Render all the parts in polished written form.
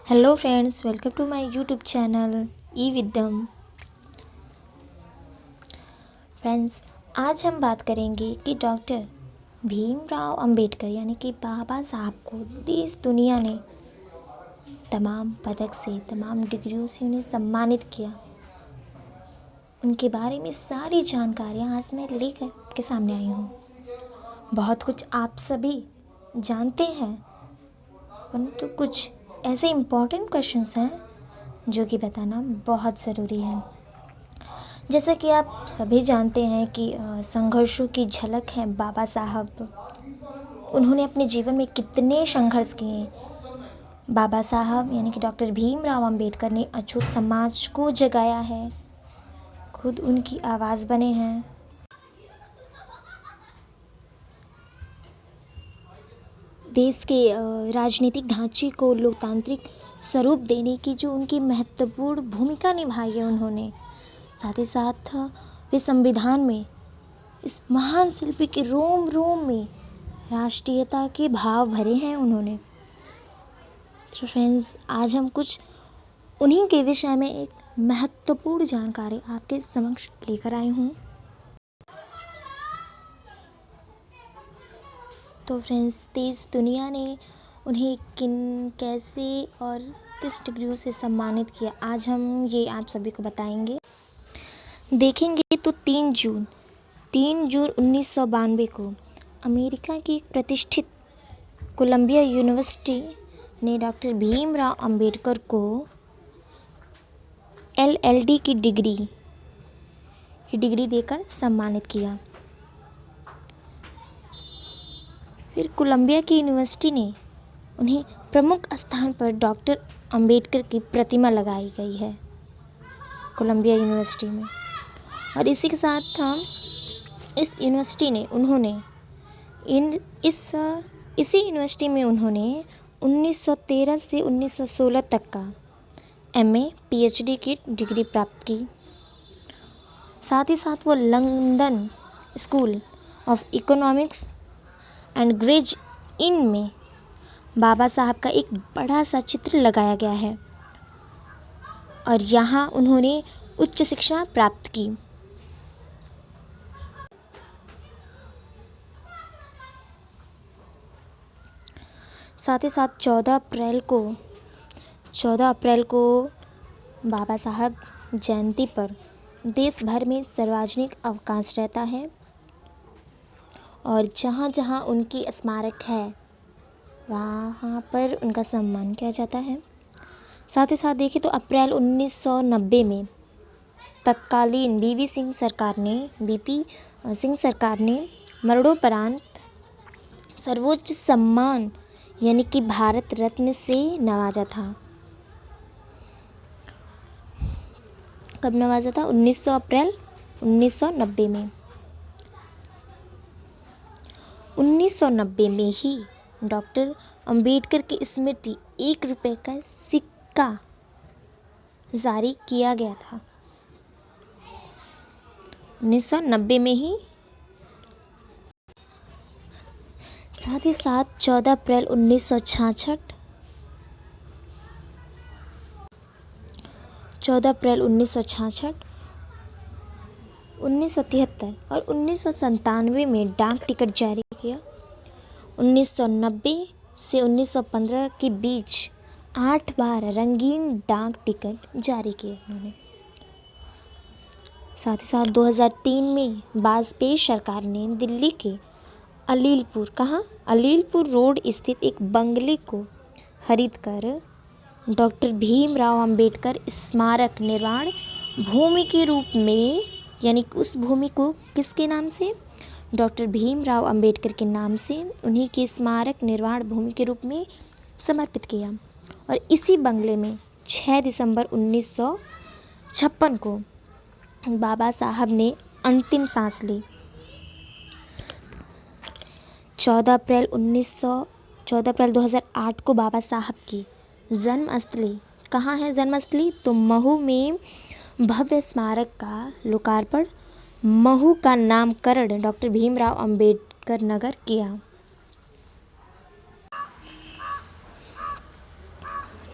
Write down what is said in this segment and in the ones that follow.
Hello friends, welcome to my YouTube channel ई विद्यम। Friends, आज हम बात करेंगे कि डॉक्टर भीमराव अंबेडकर यानी कि बाबा साहब को देश दुनिया ने तमाम पदक से, तमाम डिग्रियों से उन्हें सम्मानित किया। उनके बारे में सारी जानकारियाँ आज मैं लेकर के सामने आई हूँ। बहुत कुछ आप सभी जानते हैं, परंतु कुछ ऐसे इम्पॉर्टेंट क्वेश्चंस हैं जो कि बताना बहुत ज़रूरी है। जैसा कि आप सभी जानते हैं कि संघर्षों की झलक है बाबा साहब। उन्होंने अपने जीवन में कितने संघर्ष किए। बाबा साहब यानी कि डॉक्टर भीमराव अंबेडकर ने अछूत समाज को जगाया है, खुद उनकी आवाज़ बने हैं। देश के राजनीतिक ढांचे को लोकतांत्रिक स्वरूप देने की जो उनकी महत्वपूर्ण भूमिका निभाई है उन्होंने, साथ ही साथ वे संविधान में इस महान शिल्पी के रोम रोम में राष्ट्रीयता के भाव भरे हैं उन्होंने। तो फ्रेंड्स, आज हम कुछ उन्हीं के विषय में एक महत्वपूर्ण जानकारी आपके समक्ष लेकर आई हूँ। तो फ्रेंड्स, देश दुनिया ने उन्हें कैसे और किस डिग्रियों से सम्मानित किया, आज हम ये आप सभी को बताएंगे। देखेंगे तो 3 जून 1992 को अमेरिका की एक प्रतिष्ठित कोलंबिया यूनिवर्सिटी ने डॉक्टर भीमराव अंबेडकर को LLD की डिग्री देकर सम्मानित किया। फिर कोलंबिया की यूनिवर्सिटी ने उन्हें प्रमुख स्थान पर डॉक्टर अंबेडकर की प्रतिमा लगाई गई है कोलंबिया यूनिवर्सिटी में। और इसी के साथ इस यूनिवर्सिटी ने इसी यूनिवर्सिटी में उन्होंने 1913 से 1916 तक का MA PhD की डिग्री प्राप्त की। साथ ही साथ वो London School of Economics and Gray's Inn में बाबा साहब का एक बड़ा सा चित्र लगाया गया है और यहाँ उन्होंने उच्च शिक्षा प्राप्त की। साथ ही साथ 14 अप्रैल को बाबा साहब जयंती पर देश भर में सार्वजनिक अवकाश रहता है और जहाँ जहाँ उनकी स्मारक है वहाँ पर उनका सम्मान किया जाता है। साथ ही साथ देखें तो अप्रैल 1990 में तत्कालीन बीपी सिंह सरकार ने मरणोपरांत सर्वोच्च सम्मान यानी कि भारत रत्न से नवाजा था। कब नवाजा था? 19 अप्रैल 1990 में। 1990 में ही डॉक्टर अंबेडकर की स्मृति 1 रुपये का सिक्का जारी किया गया था। 1990 में ही। साथ ही साथ 14 अप्रैल 1966, 1973 और 1997 में डाक टिकट जारी किया। 1990 से 1915 के बीच 8 बार रंगीन डाक टिकट जारी किए उन्होंने। साथ ही साथ 2003 में वाजपेयी सरकार ने दिल्ली के अलीलपुर रोड स्थित एक बंगले को खरीद कर डॉक्टर भीमराव अंबेडकर स्मारक निर्माण भूमि के रूप में, यानी उस भूमि को किसके नाम से? डॉक्टर भीमराव अंबेडकर के नाम से उन्हीं के स्मारक निर्माण भूमि के रूप में समर्पित किया। और इसी बंगले में 6 दिसंबर 1956 को बाबा साहब ने अंतिम सांस ली। 14 अप्रैल 2008 को बाबा साहब की जन्मस्थली, कहाँ है जन्मस्थली? तो महू में भव्य स्मारक का लोकार्पण, महू का नामकरण डॉक्टर भीमराव अंबेडकर नगर किया।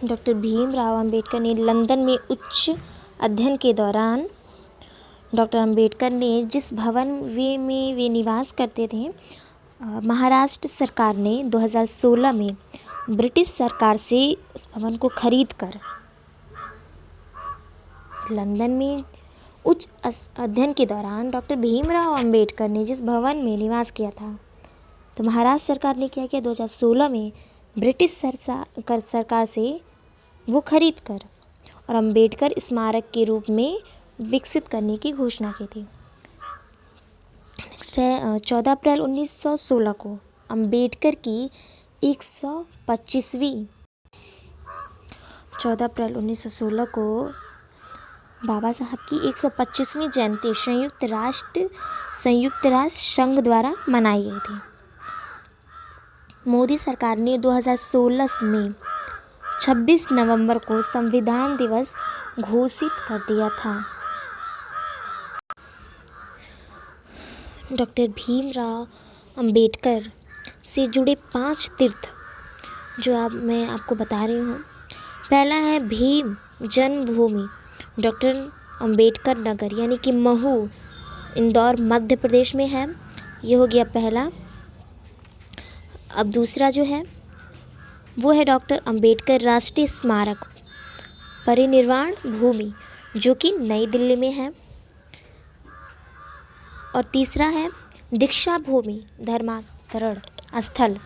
डॉक्टर भीमराव अंबेडकर ने लंदन में उच्च अध्ययन के दौरान डॉक्टर अंबेडकर ने जिस भवन में वे निवास करते थे, महाराष्ट्र सरकार ने 2016 में ब्रिटिश सरकार से उस भवन को खरीद कर लंदन में उच्च अध्ययन के दौरान डॉक्टर भीमराव अंबेडकर ने जिस भवन में निवास किया था, तो महाराष्ट्र सरकार ने क्या किया, 2016 में ब्रिटिश सरकार से वो खरीद कर और अंबेडकर स्मारक के रूप में विकसित करने की घोषणा की थी। नेक्स्ट है 14 अप्रैल 1916 को अंबेडकर की 125वीं 14 अप्रैल 1916 को बाबा साहब की 125वीं जयंती संयुक्त राष्ट्र संघ द्वारा मनाई गई थी। मोदी सरकार ने 2016 में 26 नवंबर को संविधान दिवस घोषित कर दिया था। डॉक्टर भीमराव अंबेडकर से जुड़े 5 तीर्थ जो मैं आपको बता रही हूँ। पहला है भीम जन्मभूमि डॉक्टर अंबेडकर नगर यानी कि महू, इंदौर मध्य प्रदेश में है। ये हो गया पहला। अब दूसरा जो है वो है डॉक्टर अंबेडकर राष्ट्रीय स्मारक परिनिर्वाण भूमि जो कि नई दिल्ली में है। और तीसरा है दीक्षा भूमि धर्मांतरण स्थल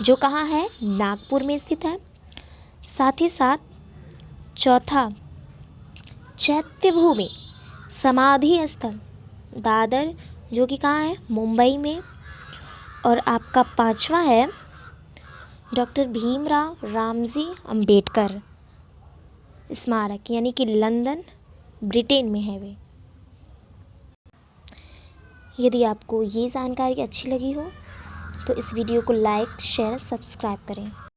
जो कहाँ है, नागपुर में स्थित है। साथ ही साथ चौथा चैत्य भूमि समाधि स्थल दादर जो कि कहाँ है, मुंबई में। और आपका 5वां है डॉक्टर भीमराव रामजी अंबेडकर स्मारक यानी कि लंदन ब्रिटेन में है वे। यदि आपको ये जानकारी अच्छी लगी हो तो इस वीडियो को लाइक, शेयर, सब्सक्राइब करें।